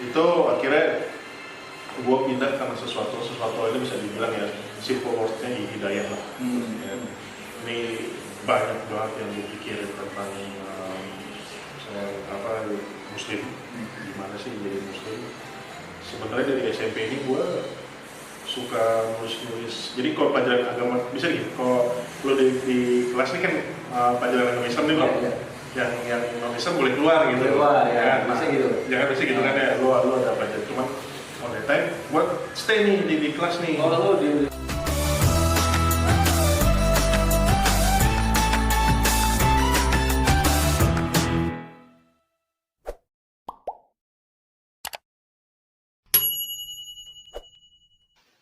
itu akhirnya gue pindah karena sesuatu ini bisa dibilang ya simple wordnya hidayah lah. Ya, ini banyak banget yang gue pikirin tentang muslim, gimana sih jadi muslim. Sebenarnya dari SMP ini gue suka nulis. Jadi kalau pelajaran agama bisa gitu. Kalau lo di kelas ini kan pelajaran agama Islam nih bro. Yang non Islam boleh keluar gitu. Keluar ya, bisa gitu. Jangan bisa gitu kan ya. Lo ada pelajaran cuman all the time buat stay nih di kelas nih. Oh lo di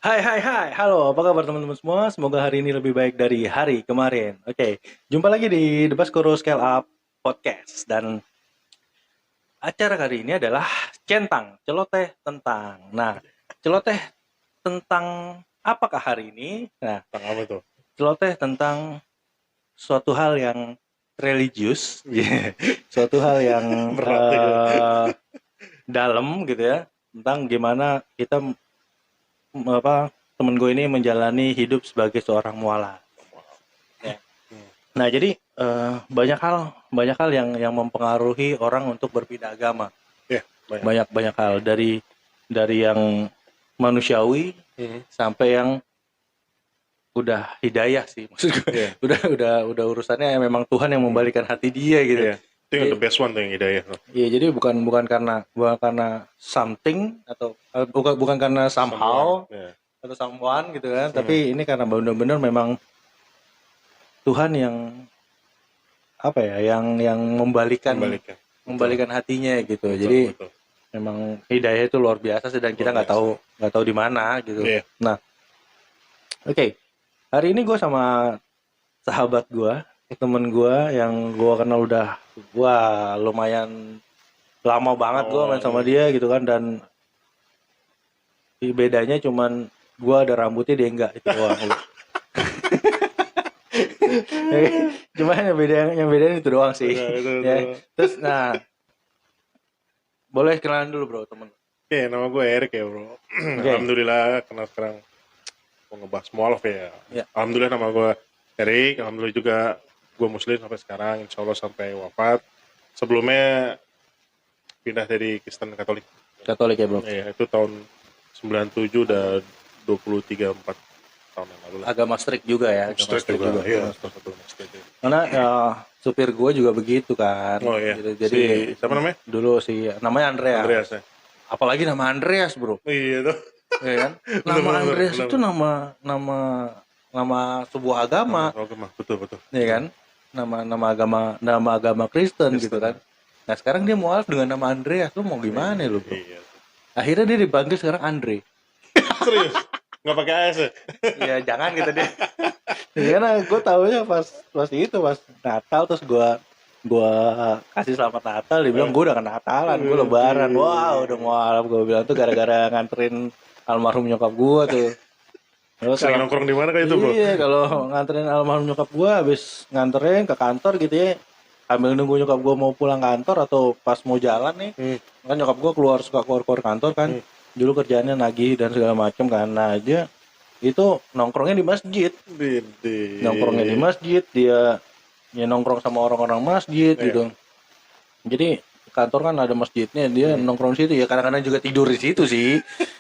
Hai, halo, apa kabar teman-teman semua? Semoga hari ini lebih baik dari hari kemarin. Oke, jumpa lagi di The Baskoro Scale Up Podcast. Dan acara kali ini adalah centang, celoteh tentang. Nah, celoteh tentang apakah hari ini? Nah, Tentang apa tuh? celoteh tentang suatu hal yang religius, suatu hal yang dalam gitu ya, tentang gimana kita temen gue ini menjalani hidup sebagai seorang mualaf. Ya. Nah jadi banyak hal yang mempengaruhi orang untuk berpindah agama. Ya, Banyak hal dari yang manusiawi sampai yang udah hidayah sih maksud gue. Yeah. udah urusannya memang Tuhan yang membalikan hati dia gitu. Yeah. Itu yang the best one tuh yang hidayah. Iya, jadi bukan karena something atau bukan karena somehow yeah. atau someone gitu kan, tapi ini karena benar-benar memang Tuhan yang apa ya, yang membalikan hatinya gitu. Betul, jadi betul. Memang hidayah itu luar biasa, sedang kita nggak tahu di mana gitu. Yeah. Nah, oke. Hari ini gue sama sahabat gue, temen gue yang gue kenal udah lumayan lama banget gue main sama dia gitu kan, dan bedanya cuman gue ada rambutnya, dia enggak, itu doang. Cuma yang bedanya itu doang sih. Ya. Terus nah, boleh kenalan dulu bro, temen. Oke, nama gue Erik ya bro. Okay. Alhamdulillah kenal sekarang mau ngebahas mualaf ya. Alhamdulillah nama gue Erik, alhamdulillah juga gue muslim sampai sekarang, insya Allah sampai wafat. Sebelumnya pindah dari Kristen Katolik ya bro? Iya, itu tahun 97, udah 23-4 tahun yang lalu. Agama strict juga ya? Strict juga. Iya. Karena supir gue juga begitu kan. Oh iya, gitu. Jadi siapa namanya? Dulu namanya Andreas ya? Apalagi nama Andreas bro. Iya tuh. Iya kan? Nama Andreas itu nama sebuah agama. Betul. Iya kan? Nama agama Kristen gitu kan. Nah sekarang dia mualaf dengan nama Andreas, lu mau gimana lu bro? Iya. Akhirnya dia dipanggil sekarang Andre. Serius? Nggak pakai AS ya? Ya jangan gitu deh. Karena gue taunya pas Natal, terus gue kasih selamat Natal, dia bilang gue udah kena Natalan, gue lebaran, wow udah mualaf, gue bilang tuh gara-gara nganterin almarhum nyokap gue tuh. Sering nongkrong di mana kayak itu bro? Iya, kalau nganterin almarhum nyokap gue, habis nganterin ke kantor gitu ya, sambil nunggu nyokap gue mau pulang kantor atau pas mau jalan nih, kan nyokap gue suka keluar kantor kan, dulu kerjaannya nagih dan segala macam kan, nah aja itu nongkrongnya di masjid. Nongkrongnya di masjid, dia ya nongkrong sama orang-orang masjid gitu. Jadi kantor kan ada masjidnya, dia nongkrong di situ ya, kadang-kadang juga tidur di situ sih.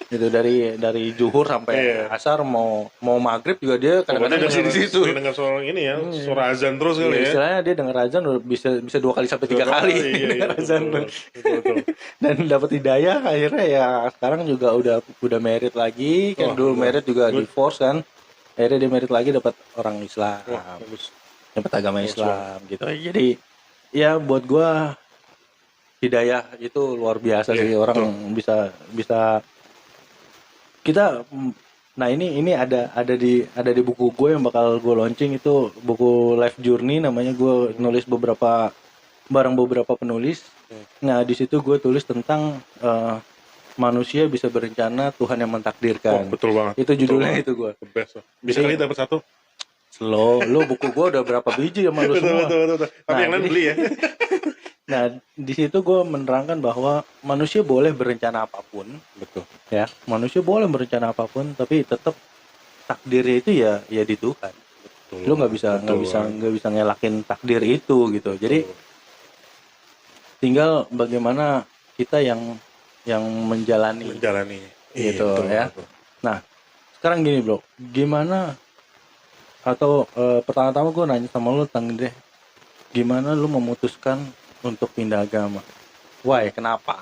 Gitu dari zuhur sampai asar, mau maghrib juga dia kadang-kadang masih di situ. Dia dengar suara ini ya, suara azan terus kali ya. Istilahnya dia dengar azan bisa 2 kali sampai 3 kali dengar azan. Betul. Dan dapat hidayah akhirnya ya, sekarang juga udah married lagi kan. Dulu married juga divorce kan. Akhirnya dia married lagi, dapat orang Islam. Dapat agama Islam gitu. Jadi ya buat gua hidayah itu luar biasa sih, orang bisa kita. Nah ini ada di buku gue yang bakal gue launching, itu buku Life Journey namanya. Gue nulis beberapa penulis. Nah di situ gue tulis tentang manusia bisa berencana, Tuhan yang mentakdirkan. Betul banget. Itu judulnya itu gue. Bisa kali dapat 1. Lo buku gue udah berapa biji sama lo semua. Betul. Tapi yang lain beli ya. Nah, di situ gue menerangkan bahwa manusia boleh berencana apapun, Betul. ya. Manusia boleh berencana apapun, tapi tetap takdirnya itu ya di Tuhan. Lu nggak bisa ngelakin takdir itu gitu. Jadi tinggal bagaimana kita yang menjalani gitu ya. Betul. Nah, sekarang gini bro, gimana atau pertama-tama gue nanya sama lu tentang deh, gimana lu memutuskan untuk pindah agama? Why? Kenapa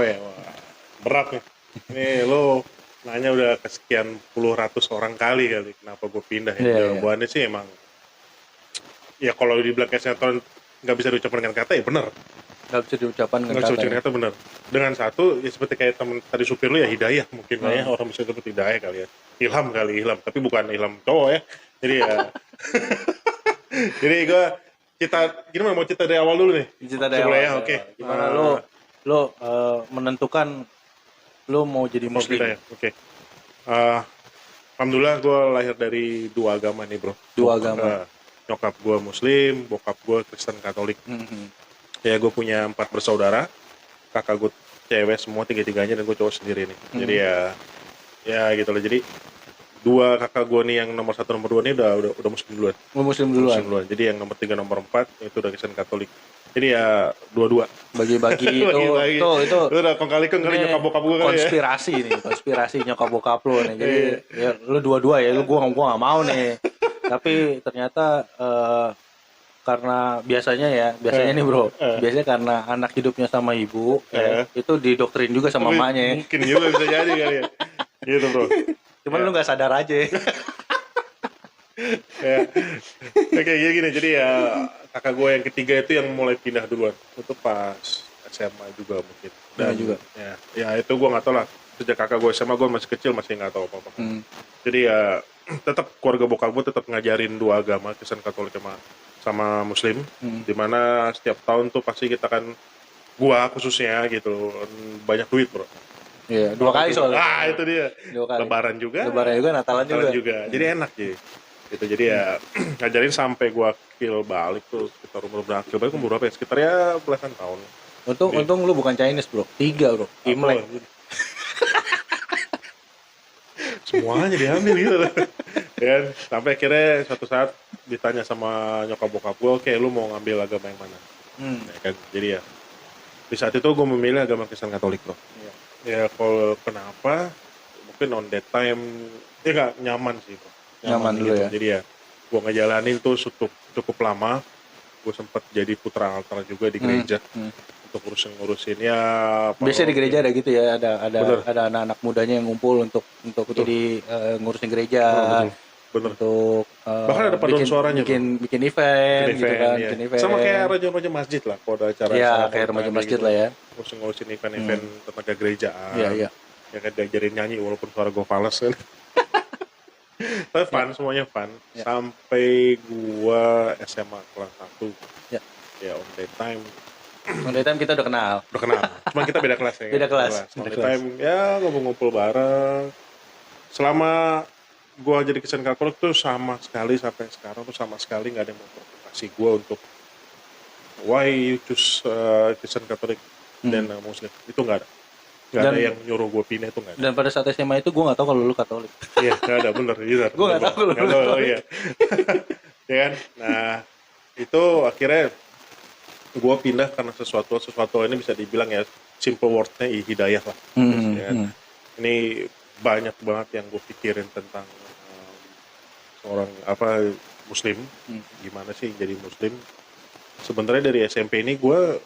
ya? Wah, berat nih. Ini lo nanya udah kesekian puluh ratus orang kali kenapa gue pindah ya. Jawabannya sih emang ya kalau dibilang kesehatan nggak bisa diucapkan dengan kata ya benar. Nggak bisa diucapkan dengan kata benar. Dengan satu ya seperti kayak temen tadi supir lu ya hidayah mungkin lah ya, orang bisa sebut hidayah kali ya. Ilham, tapi bukan ilham cowok ya. Jadi ya jadi gue gimana mau cerita dari awal dulu nih? Cerita dari awal ya, oke. Gimana lo menentukan lo mau jadi muslim? Oke. Alhamdulillah gue lahir dari dua agama nih bro. Agama. Nyokap gue muslim, bokap gue Kristen Katolik. Ya gue punya 4 bersaudara, kakak gue cewek semua 3-3-nya dan gue cowok sendiri nih. Jadi ya gitu loh. Jadi 2 kakak gue nih yang nomor 1 nomor 2 nih udah muslim duluan. Muslim duluan. Jadi yang nomor 3 nomor 4 itu udah Kristen Katolik. Jadi ya dua-dua. Bagi-bagi itu udah kali nyokap bokap gue kali konspirasi ya. Konspirasi nyokap bokap lu nih. Jadi ya lu dua-dua ya, gua enggak mau nih. Tapi ternyata karena biasanya nih bro, biasanya karena anak hidupnya sama ibu, itu didoktrin juga sama emaknya. Mungkin juga bisa jadi kali ya. Gitu bro. Cuman lu nggak sadar aja. Kayak gini, jadi ya kakak gue yang ketiga itu yang mulai pindah duluan. Itu pas SMA juga mungkin. Dan juga. Ya itu gue nggak tahu lah. Sejak kakak gue SMA gue masih kecil masih nggak tahu apa-apa. Jadi ya tetap keluarga bokap gue tetap ngajarin 2 agama, Kristen Katolik sama Muslim, dimana setiap tahun tuh pasti kita kan gua khususnya gitu banyak duit bro. Iya, 2 kali soalnya. Itu dia. Lebaran juga, Natalan juga. Jadi enak gitu. Jadi ya ngajarin sampai gua akil balik tuh sekitar umur berapa ya? Sekitar ya belasan tahun. Untung lu bukan Chinese bro, 3 bro. Imlek. Semuanya diambil gitu loh. Dan sampai akhirnya suatu saat ditanya sama nyokap bokap gue, oke lu mau ngambil agama yang mana? Ya kan, jadi ya di saat itu gue memilih agama Kristen Katolik bro. Ya kalau kenapa? Mungkin on that time ya gak nyaman sih bro. Nyaman dulu gitu. ya. Jadi ya gue ngejalanin tuh cukup lama. Gue sempat jadi putra altar juga di gereja. Untuk ngurusin ya. Biasanya di gereja ada gitu ya, ada anak-anak mudanya yang ngumpul untuk jadi ngurusin gereja. Bener. Untuk bahkan ada paduan suaranya bikin event gitu kan, ya. Sama kayak raja masjid lah kalau ada acara kayak remaja masjid gitu lah ya, ngurusin event tenaga gerejaan. Iya. Ya kan diajarin nyanyi walaupun suara gue fals kan. Tapi fun, semuanya fun. Sampai gua SMA kelas 1 ya on that time kita udah kenal. Cuma kita beda kelas ya. Beda kelas. On that time ya ngumpul bareng. Selama gua jadi Kristen Katolik tuh sama sekali sampai sekarang tuh sama sekali nggak ada yang memprovokasi gua untuk why you choose Kristen Katolik dan Muslim. Itu nggak ada. Nggak ada yang nyuruh gua pindah, itu nggak ada. Dan pada saat SMA itu gua nggak tahu kalau lu Katolik. Iya, nggak ada, bener. Gua nggak tahu kalau lu Katolik. Iya. Ya kan? Nah itu akhirnya gua pindah karena sesuatu ini bisa dibilang ya simple wordnya hidayah lah. Ini banyak banget yang gue pikirin tentang seorang muslim, gimana sih jadi muslim. Sebenarnya dari SMP ini gue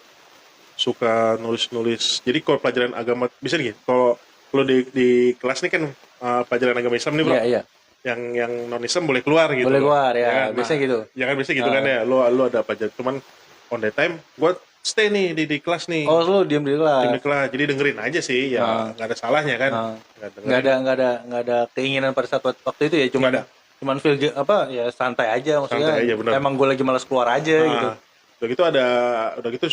suka nulis. Jadi kalau pelajaran agama bisa nih, kalau lo di kelas ini kan pelajaran agama Islam nih bro. Iya. Yang non Islam boleh keluar gitu. Boleh keluar ya, kan? biasanya gitu. Ya kan biasanya gitu kan ya. Lo ada apa aja. Cuman on that time gue stay nih di kelas nih. Oh, lu diem di kelas. Jadi dengerin aja sih, ya nggak ada salahnya kan. Nggak ada keinginan pada saat waktu itu ya, cuman feel ya santai aja maksudnya. Santai aja, bener. Emang gue lagi malas keluar aja gitu. Udah gitu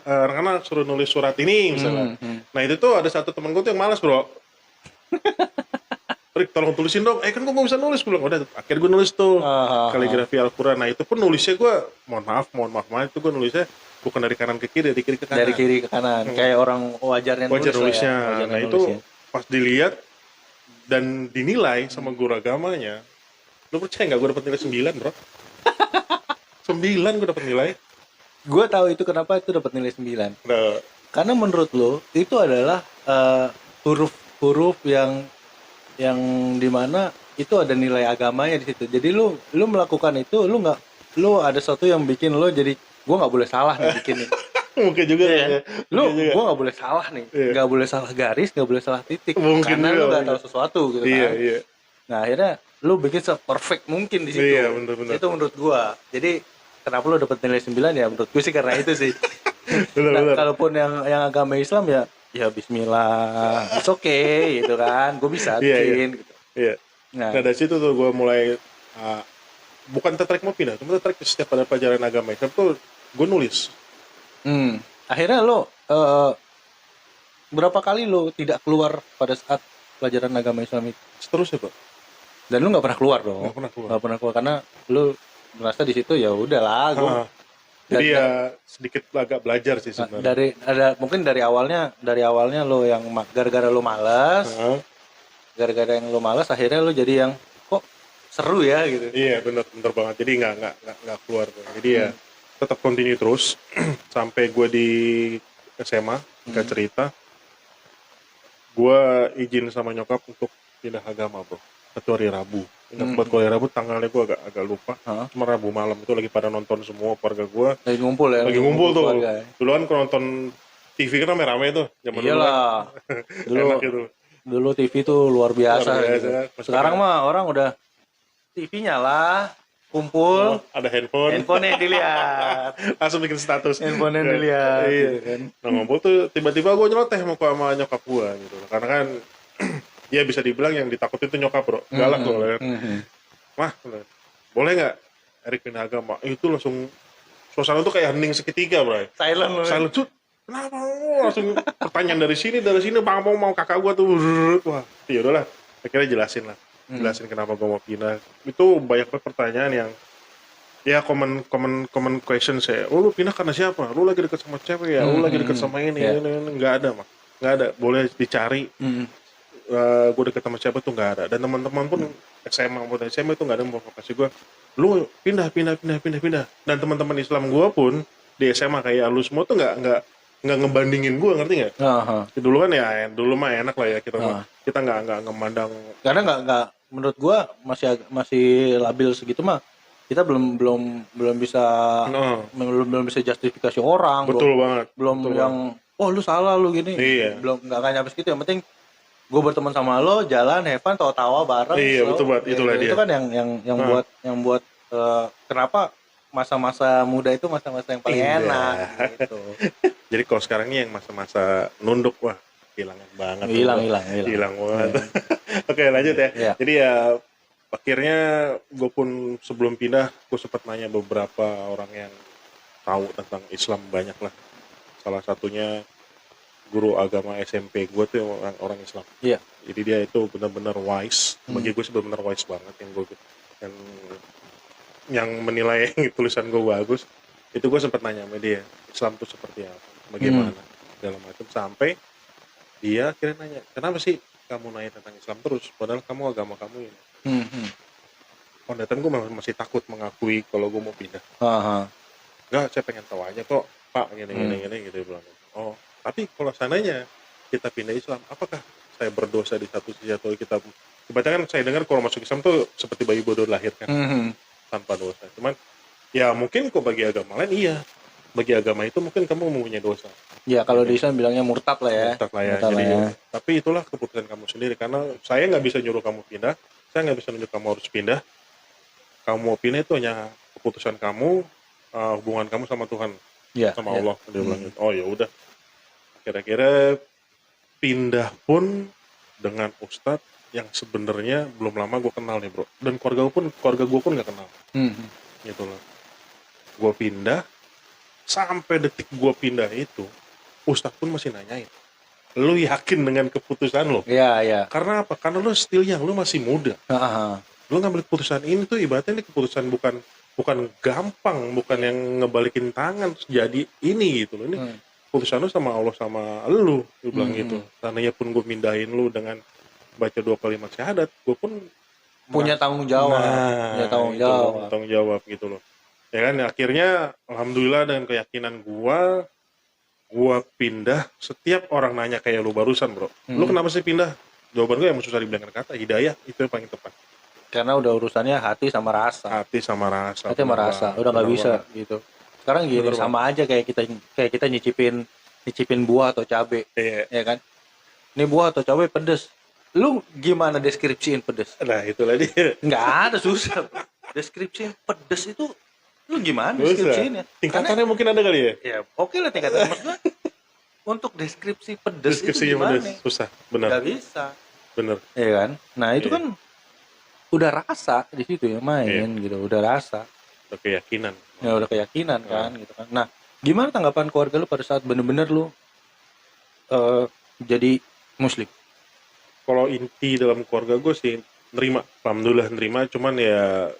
anak-anak suruh nulis surat ini misalnya. Nah itu tuh ada satu temen gue tuh yang malas bro. Rick tolong tulisin dong. Kan gue gak bisa nulis bilang. Udah akhirnya gue nulis tuh kaligrafi Al-Quran. Nah itu pun nulisnya gue mohon maaf itu gue nulisnya bukan dari kanan ke kiri, dari kiri ke kanan. Dari kiri ke kanan, kayak orang wajarnya Wajar nulis nulisnya. lah ya. Wajarnya Nah nulis itu ya. pas dilihat dan dinilai sama guru agamanya, lu percaya nggak gue dapet nilai 9 bro? 9 gue dapet nilai. Gue tahu itu kenapa itu dapat nilai 9. Nah, Karena menurut lo itu adalah huruf-huruf yang dimana itu ada nilai agamanya di situ. Jadi lu melakukan itu, lu ada sesuatu yang bikin lo jadi gue nggak boleh salah nih bikin nih. mungkin juga Iya. ya. Lu Mungkin juga. gue nggak boleh salah nih, Iya. nggak boleh salah garis, nggak boleh salah titik. Mungkin karena juga, lu nggak mungkin. tahu sesuatu gitu Iya, kan. iya. Nah akhirnya lu bikin se-perfect mungkin di situ. Iya, bener-bener. Itu menurut gue. Jadi kenapa lu dapet nilai 9 ya menurut gue sih karena itu sih. Bener-bener. Nah, kalaupun yang agama Islam ya Bismillah, it's okay gitu kan, gue bisa Iya, iya. bikin gitu. Iya. Nah, Nah dari situ tuh gue mulai bukan tertarik mau pindah, cuma tertarik setiap ada pelajaran agama Islam tuh gue nulis. akhirnya lo berapa kali lo tidak keluar pada saat pelajaran agama Islam itu? Seterusnya Pak. Dan lu nggak pernah keluar dong? Nggak pernah keluar. Karena lu merasa di situ ya udahlah, gue Jadi ya sedikit agak belajar sih sebenarnya. mungkin dari awalnya lo yang gara-gara lo malas, gara-gara yang lo malas akhirnya lo jadi yang kok seru ya gitu. Iya bener banget. Jadi nggak keluar. Jadi ya tetap continue terus sampai gue di SMA nggak cerita. Gue izin sama nyokap untuk pindah agama bro. Satu hari Rabu. Ingat buat hari Rabu tanggalnya gue agak lupa. Cuma Rabu malam itu lagi pada nonton semua keluarga gue. Lagi ngumpul ya. Lagi ngumpul tuh. Keluarga, ya. Dulu kan kalau nonton TV kan rame-rame tuh. Zaman Iyalah. dulu kan. Enak gitu. Dulu TV tuh luar biasa. Gitu. Kan. Sekarang mah orang udah TV nyala, kumpul, ada handphone yang dilihat. langsung bikin status. Handphone yang dilihat. Iya. Gitu kan. Nah ngumpul tuh tiba-tiba gue nyeloteh sama nyokap gue gitu. Karena kan ya bisa dibilang yang ditakutin itu nyokap bro. Galak tuh kan. Mah, boleh nggak Erik pindah agama? Itu langsung suasana tuh kayak hening seketika bro. Silent. Cut. Kenapa? Langsung pertanyaan dari sini, bang mau kakak gua tuh. Wah, ya udahlah. Akhirnya jelasin kenapa gua mau pindah. Itu banyak banget pertanyaan yang ya common questions ya. Oh, lu pindah karena siapa? Lu lagi deket sama cewek ya? Lu lagi deket sama ini. Nggak ada mah. Nggak ada. Boleh dicari. Gue deket sama siapa tuh nggak ada. Dan teman-teman pun SMA itu nggak ada yang provokasi gue. Lu pindah. Dan teman-teman Islam gue pun di SMA kayak lu semua tuh nggak ngebandingin gue, ngerti nggak? Dulu kan ya dulu mah enak lah ya kita nggak ngemandang. Karena nggak menurut gue masih labil segitu mah. Kita belum bisa belum bisa justifikasi orang. Betul banget. Belum yang lu salah lu gini. Iya. Belum nggak nyampe segitu. Yang penting gue berteman sama lo, jalan, have fun, tawa-tawa bareng. Iya, betul banget. Itulah dia. Itu kan yang buat kenapa masa-masa muda itu masa-masa yang paling enak gitu. Jadi kalau sekarang ini yang masa-masa nunduk, wah hilangan banget. Hilang banget. Oke, lanjut ya. Iya. Jadi ya akhirnya gue pun sebelum pindah, gue sempat nanya beberapa orang yang tahu tentang Islam banyak lah. Salah satunya guru agama SMP gue tuh orang Islam. Iya. Jadi dia itu benar-benar wise. Bagi gue sih benar-benar wise banget yang menilai tulisan gue bagus. Itu gue sempat nanya sama dia, Islam tuh seperti apa, bagaimana, dalam macam sampai dia akhirnya nanya, kenapa sih kamu nanya tentang Islam terus, padahal kamu agama kamu ini. Dan gue masih takut mengakui kalau gue mau pindah. Enggak, saya pengen tahu aja kok, Pak, gini gitu bilang. Oh, tapi kalau seandainya kita pindah Islam, apakah saya berdosa di satu sisi atau kita dibaca kan saya dengar kalau masuk Islam tuh seperti bayi bodoh dilahirkan tanpa dosa. Cuman ya mungkin kok bagi agama lain iya. Bagi agama itu mungkin kamu mempunyai dosa. Ya kalau di Islam bilangnya murtad lah ya. Tapi itulah keputusan kamu sendiri karena saya nggak bisa nyuruh kamu pindah, saya nggak bisa nunjuk kamu harus pindah. Kamu mau pindah itu hanya keputusan kamu, hubungan kamu sama Tuhan, sama Allah. Dia bilang gitu. Oh ya udah. Kira-kira pindah pun dengan ustadz yang sebenarnya belum lama gue kenal nih bro, dan keluarga gue pun nggak kenal. Gitu loh. Gue pindah, sampai detik gue pindah itu ustadz pun masih nanyain, lu yakin dengan keputusan lo? Iya. Karena apa? Karena lu still young, lu masih muda. Lu ngambil keputusan ini tuh ibaratnya ini keputusan bukan bukan gampang, bukan yang ngebalikin tangan terus jadi ini gitu loh. Ini putusan lu sama Allah sama lu bilang gitu. Tandanya pun gue mindahin lu dengan baca 2 kalimat syahadat, gue pun punya tanggung jawab. Punya tanggung itu loh, jawab. tanggung jawab gitu loh. Ya kan, akhirnya alhamdulillah dengan keyakinan gua pindah. Setiap orang nanya kayak lu barusan, bro, lu kenapa sih pindah? Jawaban gue yang susah dibilangkan kata hidayah, itu yang paling tepat. Karena udah urusannya hati sama rasa. Hati sama rasa Udah nggak bisa banget. Gitu. Sekarang gini, bener sama banget. Aja kayak kita nyicipin buah atau cabe, ya kan? Ini buah atau cabe pedes, lu gimana deskripsiin pedes? Nah itulah dia. Nggak ada, susah. Deskripsiin pedes itu lu gimana deskripsiinnya? Tingkatannya mungkin ada kali ya? Ya oke lah tingkatan. Maksudnya untuk deskripsi pedes itu gimana? Susah, benar. Nggak bisa. Bener. Iya kan? Nah itu kan udah rasa di situ ya main gitu, udah rasa. Udah keyakinan. Ya udah keyakinan kan gitu kan. Nah gimana tanggapan keluarga lu pada saat bener-bener lu jadi muslim? Kalau inti dalam keluarga gue sih nerima, alhamdulillah nerima. Cuman ya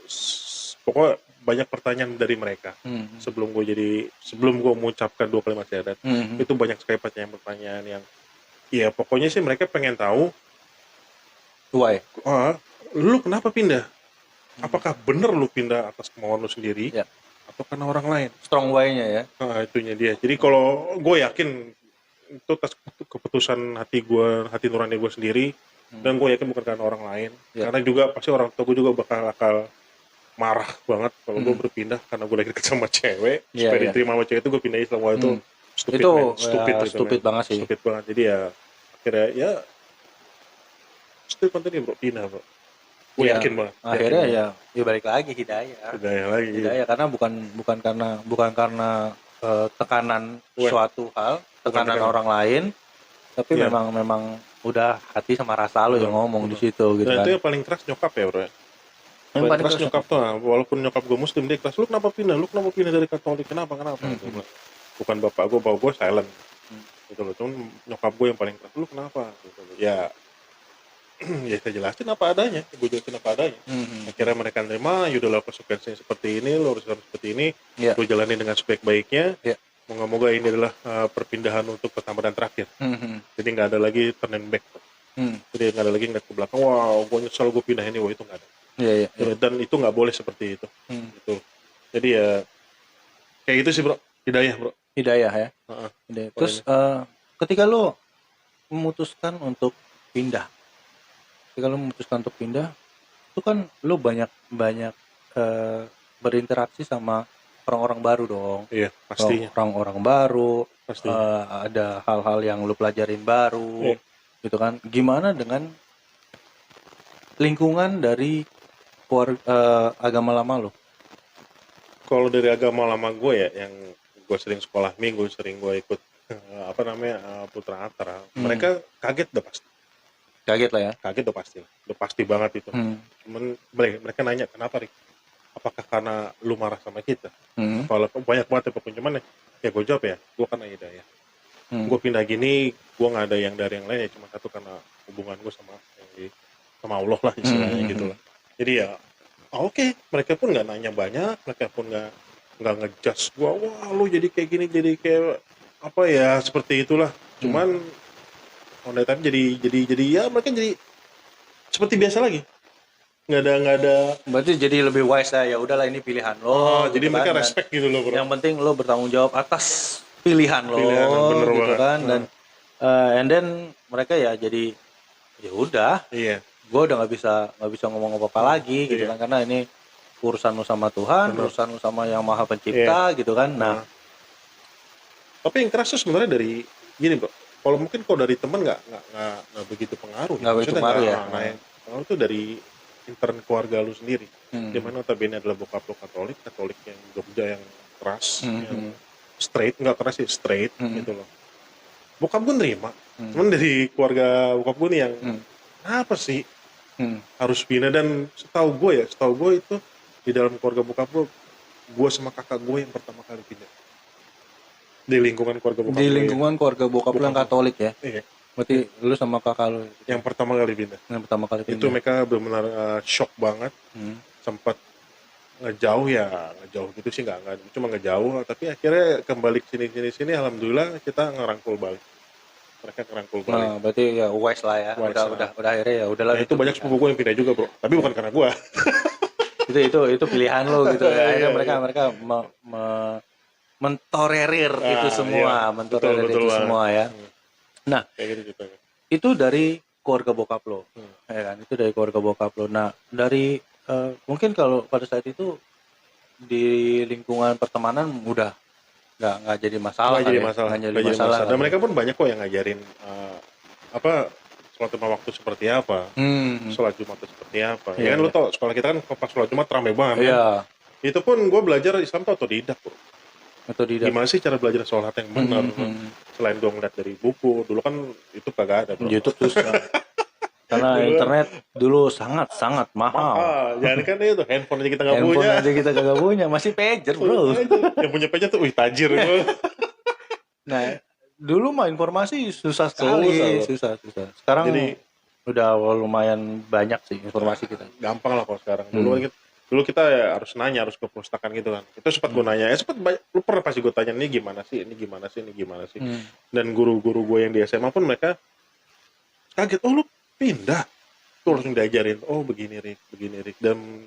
pokoknya banyak pertanyaan dari mereka sebelum gue mengucapkan 2 kalimat syahadat. Itu banyak sekali pertanyaan yang ya pokoknya sih mereka pengen tahu why? Lu kenapa pindah? Apakah bener lu pindah atas kemauan lu sendiri atau karena orang lain? Strong why-nya ya. Itunya dia. Jadi kalau gue yakin itu atas keputusan hati nurani gue sendiri, dan gue yakin bukan karena orang lain. Karena juga pasti orang tua gue juga bakal marah banget kalau gue berpindah karena gue lagi deket sama cewek, supaya diterima sama cewek itu gue pindah Islam. Wah itu stupid banget sih. Stupid banget. Jadi ya akhirnya ya stupid kontennya bro, pindah bro. Gue yakin banget. Akhirnya ya balik lagi hidayah karena bukan karena tekanan suatu hal, tekanan orang lain, tapi memang udah hati sama rasa lo yang ngomong di situ gitu kan. Itu yang paling keras nyokap ya bro. Yang paling keras nyokap tuh, walaupun nyokap gue muslim dia keras, lu kenapa pindah dari Katolik, kenapa bukan bapak gue silent gitu loh. Cuman nyokap gue yang paling keras, lu kenapa gitu loh. Ya saya jelasin apa adanya, akhirnya mereka nerima. Yaudahlah konsekuensinya seperti ini, lo harus seperti ini, lo jalani dengan sebaik-baiknya. Moga-moga ini adalah perpindahan untuk pertama dan terakhir. Jadi nggak ada lagi turn and back. Jadi nggak ada lagi ngeliat ke belakang, wow gue nyesel gue pindah ini, wah itu nggak ada. Dan itu nggak boleh seperti itu. Gitu. Jadi ya kayak gitu sih bro, hidayah ya. Hidayah. Terus ketika lo memutuskan untuk pindah, itu kan lo banyak berinteraksi sama orang-orang baru dong. Iya pastinya. Orang-orang baru, ada hal-hal yang lo pelajarin baru, gitu kan. Gimana dengan lingkungan dari agama lama lo? Kalau dari agama lama gue ya, yang gue sering sekolah minggu, sering gue ikut Putra Atra, mereka kaget udah pasti. Kaget lah ya? Kaget udah pasti banget itu. Cuman mereka nanya, kenapa Rik? Apakah karena lu marah sama kita? Kalau banyak banget pokoknya, cuman ya gue jawab ya, gue karena hidayah. Gue pindah gini, gue nggak ada yang dari yang lain ya, cuma satu karena hubungan gue sama Allah lah istilahnya gitu lah. Jadi ya oke, mereka pun nggak nanya banyak, mereka pun nggak ngejudge gue, wah lu jadi kayak gini, jadi kayak apa ya, seperti itulah. Cuman on time jadi ya mereka jadi seperti biasa lagi, nggak ada. Berarti jadi lebih wise ya udahlah ini pilihan lo. Jadi gitu mereka respect gitu loh bro. Yang penting lo bertanggung jawab atas pilihan lo, bener gitu banget. kan. Dan and then mereka ya jadi ya udah. Gue udah nggak bisa ngomong apa-apa lagi gitu kan, karena ini urusan lu sama Tuhan, urusan lu sama yang Maha Pencipta gitu kan. Nah, tapi yang keras tuh sebenarnya dari gini bro, kalau dari teman nggak begitu pengaruh. Nggak begitu pengaruh ya. Nah, yang pengaruh tuh dari intern keluarga lu sendiri. Dimana notabene adalah bokap lu Katolik yang Jogja yang keras, yang straight, nggak keras sih straight gitu loh. Bokap gue nerima, cuman dari keluarga bokap gue nih yang apa sih harus pindah. Dan setahu gue itu di dalam keluarga bokap gue sama kakak gue yang pertama kali pindah di lingkungan keluarga bokap. Keluarga bokap lu yang Katolik ya. Iya. Berarti lu sama kakak lu yang pertama kali pindah. Yang pertama kali pindah. Itu mereka benar-benar shock banget. Sempat ngejauh gitu sih nggak cuma ngejauh, tapi akhirnya kembali ke sini alhamdulillah kita ngerangkul balik. Mereka ngerangkul balik. Nah, berarti ya wise lah ya. Wise Udah akhirnya ya udahlah. Nah, itu banyak sepupu gue yang pindah juga, Bro. Tapi bukan karena gue. itu pilihan lo gitu ya. Akhirnya Iya, mereka mentolerir itu semua, iya. mentolerir Betul itu banget. semua ya. Nah, Kayak gitu ceritanya. itu dari keluarga bokap lo, ya kan? Itu dari keluarga bokap lo. Nah, dari mungkin kalau pada saat itu di lingkungan pertemanan udah nggak jadi masalah, Nggak jadi kali ya? masalah. Nggak jadi Nggak jadi masalah. masalah. Dan kali ya? mereka pun banyak kok yang ngajarin apa sholat lima waktu seperti apa, sholat Jumat itu seperti apa. Iya, Ya kan iya. lu tau sekolah kita kan pas sholat Jumat rame banget. Kan? Iya, Itu pun gue belajar Islam tuh otodidak, Bro. itu di Gimana sih cara belajar sholat yang benar? Selain gue ngeliat dari buku, dulu kan itu kagak ada, Bro. YouTube susah. Karena internet dulu sangat mahal. Jangan kan itu handphone aja kita nggak Handphone punya. aja kita kagak punya, masih pager, bro. Yang punya pager tuh, wih tajir. Nah, dulu mah informasi susah sekali, susah. Sekarang Jadi udah lumayan banyak sih informasi kita. gampang lah kalau sekarang. Dulu kita ya harus nanya, harus ke perpustakaan gitu kan. Itu sempat gue nanya, sempat banyak, lu pernah pasti gue tanya, ini gimana sih. Dan guru-guru gue yang di SMA pun mereka kaget, oh lu pindah. Tuh langsung diajarin, oh begini Rik. Dan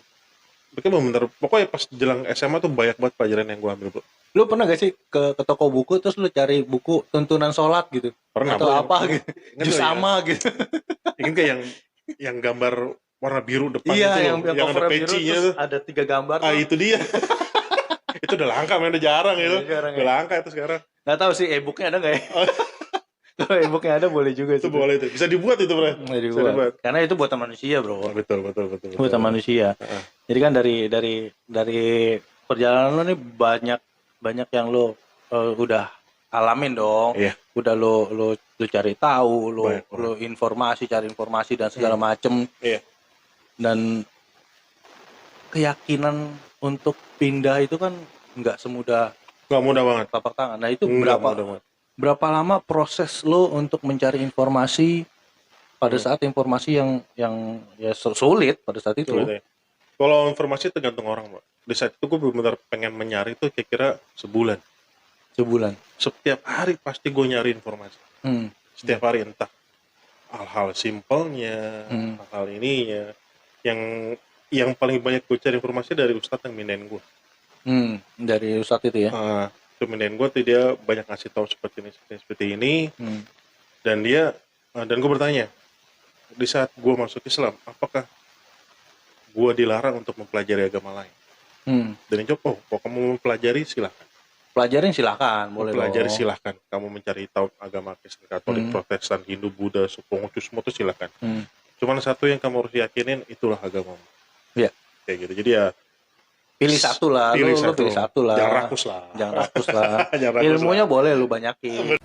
mereka bener, pokoknya pas jelang SMA tuh banyak banget pelajaran yang gue ambil, Bro. Lu pernah gak sih ke toko buku terus lu cari buku tuntunan sholat gitu? Pernah, Atau Bro. apa gitu? Ingat Jus nggak ya? sama gitu. Ingin kayak yang gambar warna biru depan Iya, itu yang loh, yang ada cover biru pecinya terus tuh. ada 3 gambar tuh. Itu dia. Itu udah langka, udah jarang ya. Jarang ya. Udah langka itu sekarang. Nggak tahu sih e-booknya ada nggak ya? Kalau e-booknya ada boleh juga Itu sih. boleh itu. Bisa dibuat itu, Bro. Bisa dibuat. Karena itu buatan manusia, bro. Betul. Buatan manusia. Jadi kan dari perjalanan lo nih banyak yang lo udah alamin dong. Iya. Udah lo cari tahu, Banyak, lo cari informasi dan segala macem. Iya. Dan keyakinan untuk pindah itu kan nggak semudah Gak mudah banget. telapak tangan. Nah itu Nggak mudah banget. berapa lama proses lo untuk mencari informasi pada saat informasi yang ya sulit pada saat itu? Sulit ya. Kalau informasi tergantung orang, Bro. Di saat itu gue benar-benar pengen mencari itu kira-kira sebulan. Setiap hari pasti gue nyari informasi. Setiap hari, entah hal-hal simpelnya, hal-hal ininya. Yang paling banyak gue cari informasi dari ustadz yang mindahin gue. Dari ustadz itu ya? Itu mindahin gue, dia banyak ngasih tahu seperti ini. Dan gue bertanya, di saat gue masuk Islam, apakah gue dilarang untuk mempelajari agama lain? Dan dia jawab, kalau kamu mau mempelajari silahkan. Pelajarin silahkan, boleh Pelajari dong. silahkan. Kamu mencari tahu agama Kristen, Katolik, Protestan, Hindu, Buddha, Konghucu, semua itu silahkan. Cuman satu yang kamu harus yakinin, itulah agamamu. Iya. Kayak gitu. Jadi ya Pilih satu lah, lu pilih satu lah. Jangan rakus lah. Ilmunya boleh lu banyakin.